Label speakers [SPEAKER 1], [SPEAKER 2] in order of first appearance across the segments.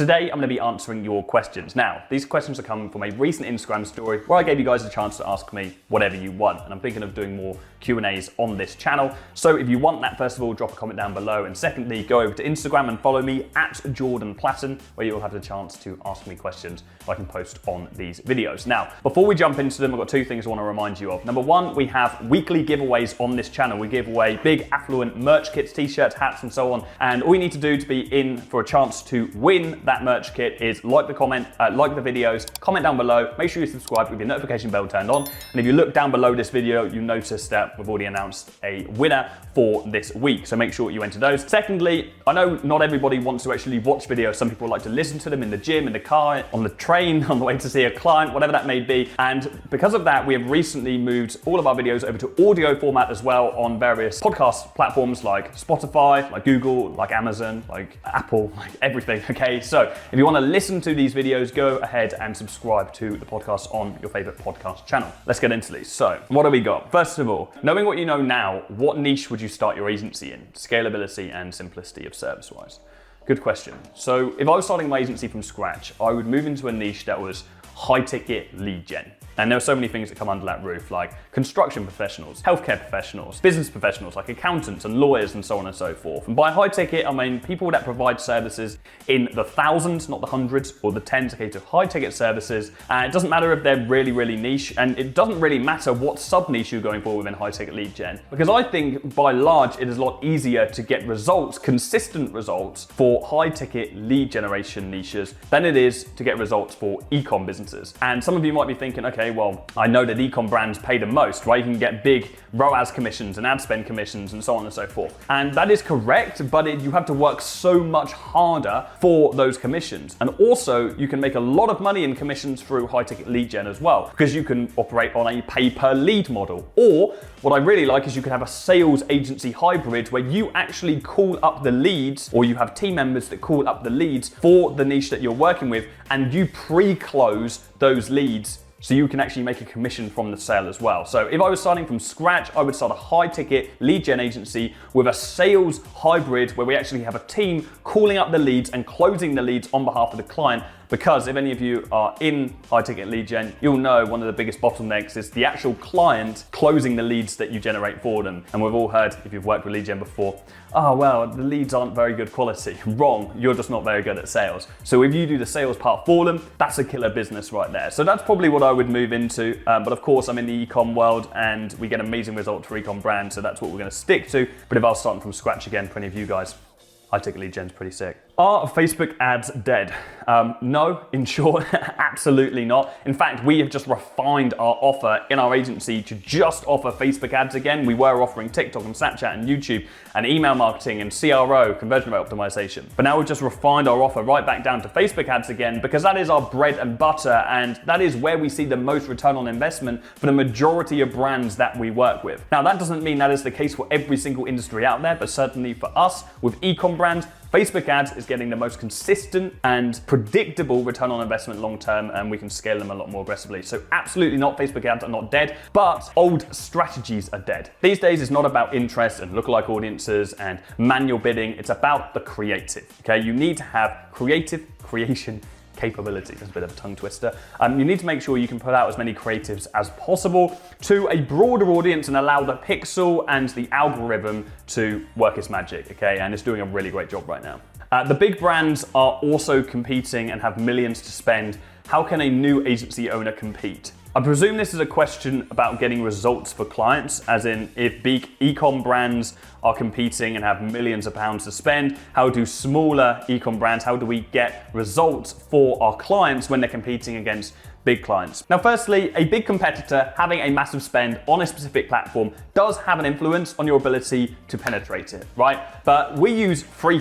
[SPEAKER 1] Today, I'm going to be answering your questions. Now, these questions are coming from a recent Instagram story where I gave you guys a chance to ask me whatever you want, and I'm thinking of doing more Q&As on this channel. So if you want that, first of all, drop a comment down below, and secondly, go over to Instagram and follow me at Jordan Platten, where you'll have the chance to ask me questions I can post on these videos. Now, before we jump into them, I've got two things I want to remind you of. Number one, we have weekly giveaways on this channel. We give away big Affluent merch kits, t-shirts, hats, and so on. And all you need to do to be in for a chance to win that merch kit is like the videos, comment down below, make sure you subscribe with your notification bell turned on. And if you look down below this video, you notice that we've already announced a winner for this week. So make sure you enter those. Secondly, I know not everybody wants to actually watch videos. Some people like to listen to them in the gym, in the car, on the train, on the way to see a client, whatever that may be. And because of that, we have recently moved all of our videos over to audio format as well on various podcast platforms like Spotify, like Google, like Amazon, like Apple, like everything, okay? So if you want to listen to these videos, go ahead and subscribe to the podcast on your favorite podcast channel. Let's get into these. So what do we got? First of all, knowing what you know now, what niche would you start your agency in? Scalability and simplicity of service-wise. Good question. So if I was starting my agency from scratch, I would move into a niche that was high-ticket lead gen. And there are so many things that come under that roof, like construction professionals, healthcare professionals, business professionals like accountants and lawyers and so on and so forth. And by high ticket, I mean people that provide services in the thousands, not the hundreds or the tens, okay, to high ticket services. And it doesn't matter if they're really, really niche, and it doesn't really matter what sub niche you're going for within high ticket lead gen. Because I think by large, it is a lot easier to get results, consistent results for high ticket lead generation niches than it is to get results for ecom businesses. And some of you might be thinking, okay, well, I know that ecom brands pay the most, right? You can get big ROAS commissions and ad spend commissions and so on and so forth. And that is correct, but you have to work so much harder for those commissions. And also, you can make a lot of money in commissions through high ticket lead gen as well, because you can operate on a pay per lead model. Or what I really like is you can have a sales agency hybrid where you actually call up the leads, or you have team members that call up the leads for the niche that you're working with, and you pre-close those leads so you can actually make a commission from the sale as well. So if I was starting from scratch, I would start a high ticket lead gen agency with a sales hybrid where we actually have a team calling up the leads and closing the leads on behalf of the client. Because if any of you are in high ticket lead gen, you'll know one of the biggest bottlenecks is the actual client closing the leads that you generate for them. And we've all heard, if you've worked with lead gen before, oh, well, the leads aren't very good quality. Wrong, you're just not very good at sales. So if you do the sales part for them, that's a killer business right there. So that's probably what I would move into. But of course, I'm in the ecom world and we get amazing results for ecom brands. So that's what we're gonna stick to. But if I was starting from scratch again for any of you guys, high ticket lead gen's pretty sick. Are Facebook ads dead? No, in short, absolutely not. In fact, we have just refined our offer in our agency to just offer Facebook ads again. We were offering TikTok and Snapchat and YouTube and email marketing and CRO, conversion rate optimization. But now we've just refined our offer right back down to Facebook ads again, because that is our bread and butter, and that is where we see the most return on investment for the majority of brands that we work with. Now, that doesn't mean that is the case for every single industry out there, but certainly for us with ecom brands, Facebook ads is getting the most consistent and predictable return on investment long term, and we can scale them a lot more aggressively. So absolutely not, Facebook ads are not dead, but old strategies are dead. These days it's not about interest and lookalike audiences and manual bidding, it's about the creative, okay? You need to have creative creation capability. That's a bit of a tongue twister. You need to make sure you can put out as many creatives as possible to a broader audience and allow the pixel and the algorithm to work its magic, okay? And it's doing a really great job right now. The big brands are also competing and have millions to spend. How can a new agency owner compete? I presume this is a question about getting results for clients, as in if big ecom brands are competing and have millions of pounds to spend, how do smaller ecom brands, how do we get results for our clients when they're competing against big clients? Now, firstly, a big competitor having a massive spend on a specific platform does have an influence on your ability to penetrate it, right? But we use three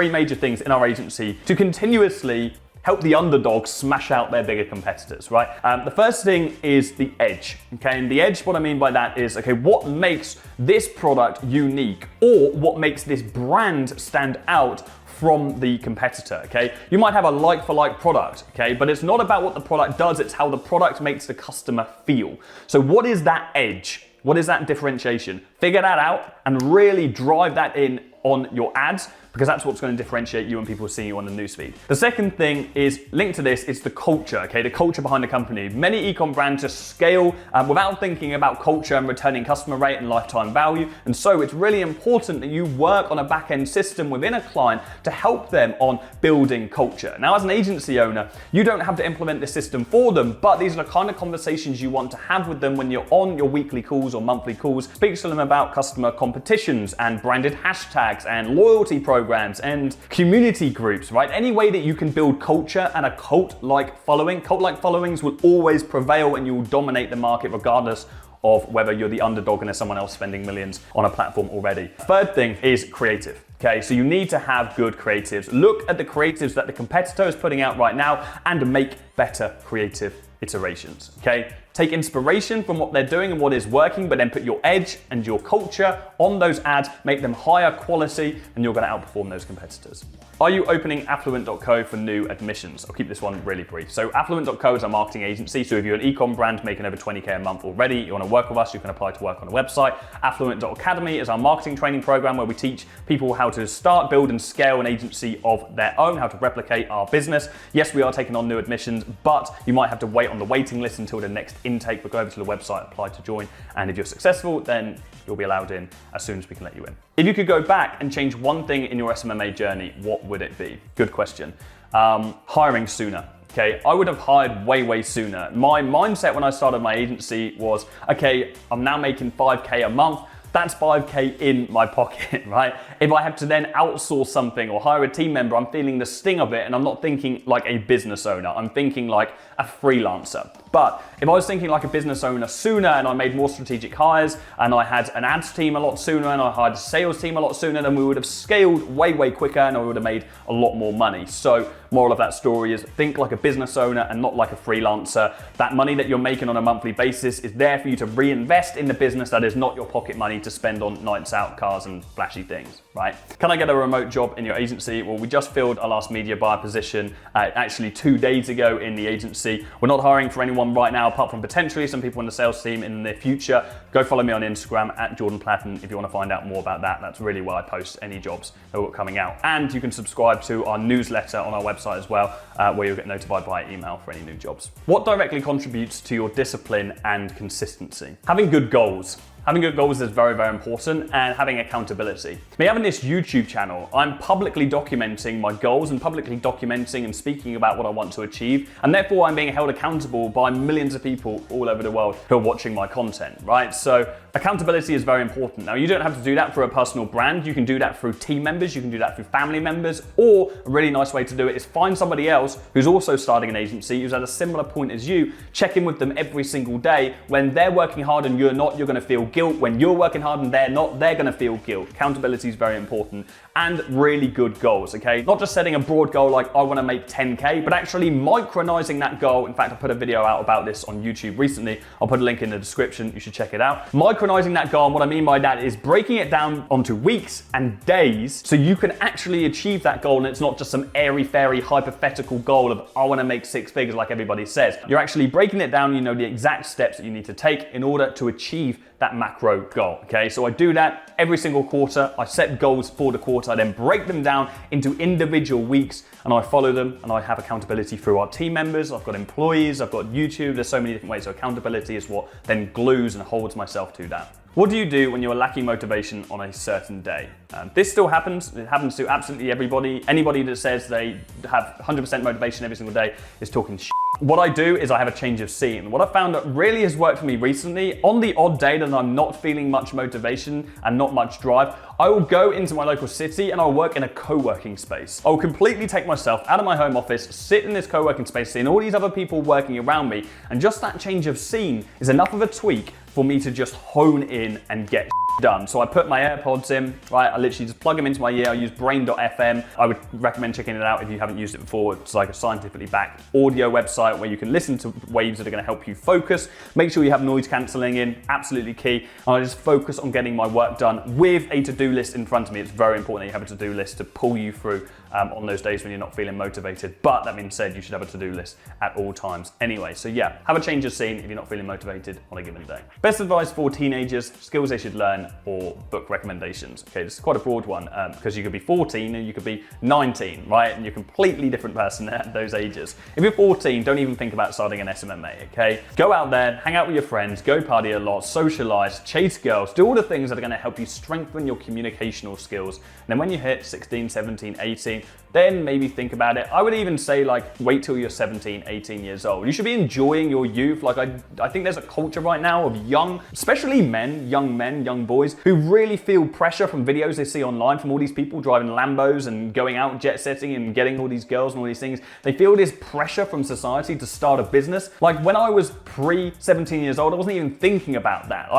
[SPEAKER 1] major things in our agency to continuously help the underdogs smash out their bigger competitors, right? The first thing is the edge, okay? And the edge, what I mean by that is, okay, what makes this product unique, or what makes this brand stand out from the competitor, okay? You might have a like-for-like product, okay? But it's not about what the product does, it's how the product makes the customer feel. So what is that edge? What is that differentiation? Figure that out and really drive that in on your ads because that's what's going to differentiate you and people seeing you on the newsfeed. The second thing is linked to this is the culture, okay? The culture behind the company. Many e-com brands just scale without thinking about culture and returning customer rate and lifetime value. And so it's really important that you work on a back-end system within a client to help them on building culture. Now, as an agency owner, you don't have to implement this system for them, but these are the kind of conversations you want to have with them when you're on your weekly calls or monthly calls. Speak to them about customer competitions and branded hashtags and loyalty programs and community groups, right? Any way that you can build culture and a cult-like following. Cult-like followings will always prevail and you will dominate the market regardless of whether you're the underdog and there's someone else spending millions on a platform already. Third thing is creative. Okay, so you need to have good creatives. Look at the creatives that the competitor is putting out right now and make better creative iterations, okay? Take inspiration from what they're doing and what is working, but then put your edge and your culture on those ads, make them higher quality, and you're gonna outperform those competitors. Are you opening Affluent.co for new admissions? I'll keep this one really brief. So Affluent.co is a marketing agency. So if you're an e-com brand making over 20K a month already, you wanna work with us, you can apply to work on a website. Affluent.academy is our marketing training program where we teach people how to start, build, and scale an agency of their own, how to replicate our business. Yes, we are taking on new admissions, but you might have to wait on the waiting list until the next intake, but go over to the website, apply to join, and if you're successful, then you'll be allowed in as soon as we can let you in. If you could go back and change one thing in your SMMA journey, what would it be? Good question. Hiring sooner. Okay, I would have hired way sooner. My mindset when I started my agency was, okay, I'm now making 5K a month. That's 5K in my pocket, right? If I have to then outsource something or hire a team member, I'm feeling the sting of it and I'm not thinking like a business owner. I'm thinking like a freelancer. But if I was thinking like a business owner sooner and I made more strategic hires and I had an ads team a lot sooner and I hired a sales team a lot sooner, then we would have scaled way quicker and I would have made a lot more money. So moral of that story is think like a business owner and not like a freelancer. That money that you're making on a monthly basis is there for you to reinvest in the business. That is not your pocket money to spend on nights out, cars and flashy things, right? Can I get a remote job in your agency? Well, we just filled our last media buyer position actually 2 days ago in the agency. We're not hiring for anyone right now, apart from potentially some people in the sales team in the near future. Go follow me on Instagram at Platten if you want to find out more about that. That's really where I post any jobs that are coming out. And you can subscribe to our newsletter on our website as well, where you'll get notified by email for any new jobs. What directly contributes to your discipline and consistency? Having good goals. Having good goals is very important, and having accountability. Me having this YouTube channel, I'm publicly documenting my goals and publicly documenting and speaking about what I want to achieve, and therefore I'm being held accountable by millions of people all over the world who are watching my content, right? So accountability is very important. Now, you don't have to do that for a personal brand. You can do that through team members, you can do that through family members, or a really nice way to do it is find somebody else who's also starting an agency, who's at a similar point as you, check in with them every single day. When they're working hard and you're not, you're gonna feel guilt. When you're working hard and they're not, they're gonna feel guilt. Accountability is very important, and really good goals, okay? Not just setting a broad goal like I wanna make 10K, but actually micronizing that goal. In fact, I put a video out about this on YouTube recently. I'll put a link in the description, you should check it out. Micronizing that goal, and what I mean by that is breaking it down onto weeks and days so you can actually achieve that goal, and it's not just some airy-fairy hypothetical goal of I wanna make 6 figures like everybody says. You're actually breaking it down, you know the exact steps that you need to take in order to achieve that macro goal, okay? So I do that every single quarter. I set goals for the quarter. I then break them down into individual weeks and I follow them, and I have accountability through our team members. I've got employees, I've got YouTube. There's so many different ways. So accountability is what then glues and holds myself to that. What do you do when you're lacking motivation on a certain day? This still happens. It happens to absolutely everybody. Anybody that says they have 100% motivation every single day is talking shit. What I do is I have a change of scene. What I found that really has worked for me recently, on the odd day that I'm not feeling much motivation and not much drive, I will go into my local city and I'll work in a co-working space. I'll completely take myself out of my home office, sit in this co-working space, seeing all these other people working around me, and just that change of scene is enough of a tweak for me to just hone in and get done. So I put my AirPods in, right? I literally just plug them into my ear. I use brain.fm. I would recommend checking it out if you haven't used it before. It's like a scientifically backed audio website where you can listen to waves that are going to help you focus. Make sure you have noise cancelling in, absolutely key. And I just focus on getting my work done with a to-do list in front of me. It's very important that you have a to-do list to pull you through on those days when you're not feeling motivated. But that being said, you should have a to-do list at all times anyway. So yeah, have a change of scene if you're not feeling motivated on a given day. Best advice for teenagers, skills they should learn, or book recommendations. Okay, this is quite a broad one because you could be 14 and you could be 19, right? And you're a completely different person at those ages. If you're 14, don't even think about starting an SMMA, okay? Go out there, hang out with your friends, go party a lot, socialize, chase girls, do all the things that are gonna help you strengthen your communicational skills. And then when you hit 16, 17, 18, then maybe think about it. I would even say like wait till you're 17, 18 years old. You should be enjoying your youth. Like I think there's a culture right now of young, especially men, young boys, who really feel pressure from videos they see online from all these people driving Lambos and going out jet setting and getting all these girls and all these things. They feel this pressure from society to start a business. Like when I was pre-17 years old, I wasn't even thinking about that.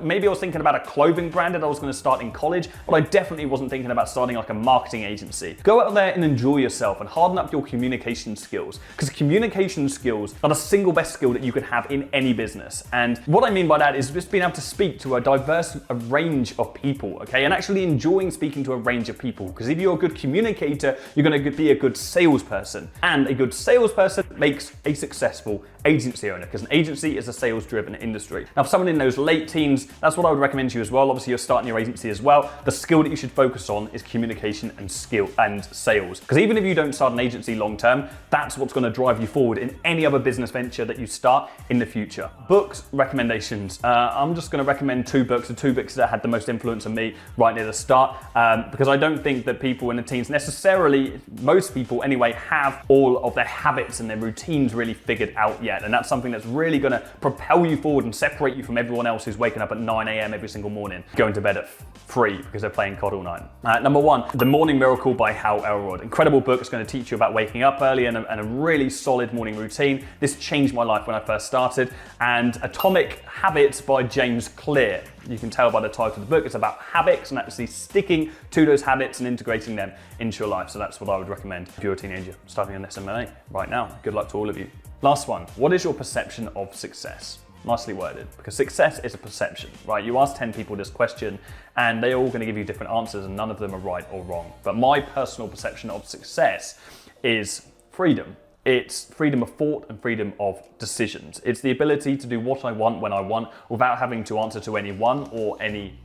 [SPEAKER 1] Maybe I was thinking about a clothing brand that I was gonna start in college, but I definitely wasn't thinking about starting like a marketing agency. Go out there and enjoy yourself and harden up your communication skills, because communication skills are the single best skill that you could have in any business. And what I mean by that is just being able to speak to a diverse range of people, okay? And actually enjoying speaking to a range of people, because if you're a good communicator, you're going to be a good salesperson. And a good salesperson makes a successful agency owner, because an agency is a sales-driven industry. Now, for someone in those late teens, that's what I would recommend to you as well. Obviously, you're starting your agency as well. The skill that you should focus on is communication and skill and sales. Because even if you don't start an agency long-term, that's what's going to drive you forward in any other business venture that you start in the future. Books, recommendations. I'm just going to recommend two books, the two books that had the most influence on me right near the start, because I don't think that people in the teens necessarily, most people anyway, have all of their habits and their routines really figured out yet. And that's something that's really going to propel you forward and separate you from everyone else who's waking up at 9 a.m. every single morning, going to bed at 3 because they're playing COD all night. Number one, The Morning Miracle by Hal Elrod. Incredible book. It's going to teach you about waking up early and a really solid morning routine. This changed my life when I first started. And Atomic Habits by James Clear. You can tell by the title of the book, it's about habits and actually sticking to those habits and integrating them into your life. So that's what I would recommend if you're a teenager starting an SMMA right now. Good luck to all of you. Last one, what is your perception of success? Nicely worded, because success is a perception, right? You ask 10 people this question and they're all going to give you different answers and none of them are right or wrong. But my personal perception of success is freedom. It's freedom of thought and freedom of decisions. It's the ability to do what I want when I want without having to answer to anyone or anything.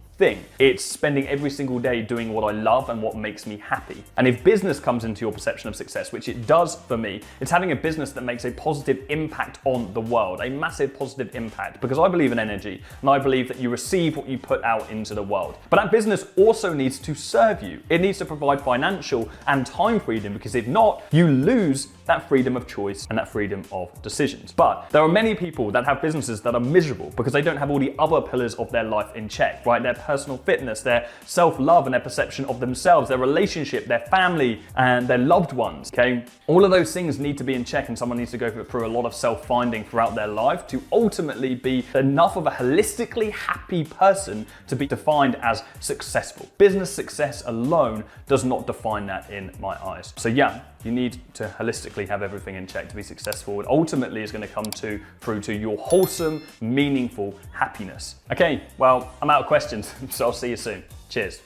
[SPEAKER 1] It's spending every single day doing what I love and what makes me happy. And if business comes into your perception of success, which it does for me, it's having a business that makes a positive impact on the world, a massive positive impact, because I believe in energy and I believe that you receive what you put out into the world. But that business also needs to serve you. It needs to provide financial and time freedom, because if not, you lose that freedom of choice and that freedom of decisions. But there are many people that have businesses that are miserable because they don't have all the other pillars of their life in check, right? Their personal fitness, their self-love and their perception of themselves, their relationship, their family and their loved ones, okay? All of those things need to be in check, and someone needs to go through a lot of self-finding throughout their life to ultimately be enough of a holistically happy person to be defined as successful. Business success alone does not define that in my eyes. So yeah, you need to holistically have everything in check to be successful, and ultimately is going to come through to your wholesome, meaningful happiness. Okay, well, I'm out of questions, so I'll see you soon. Cheers.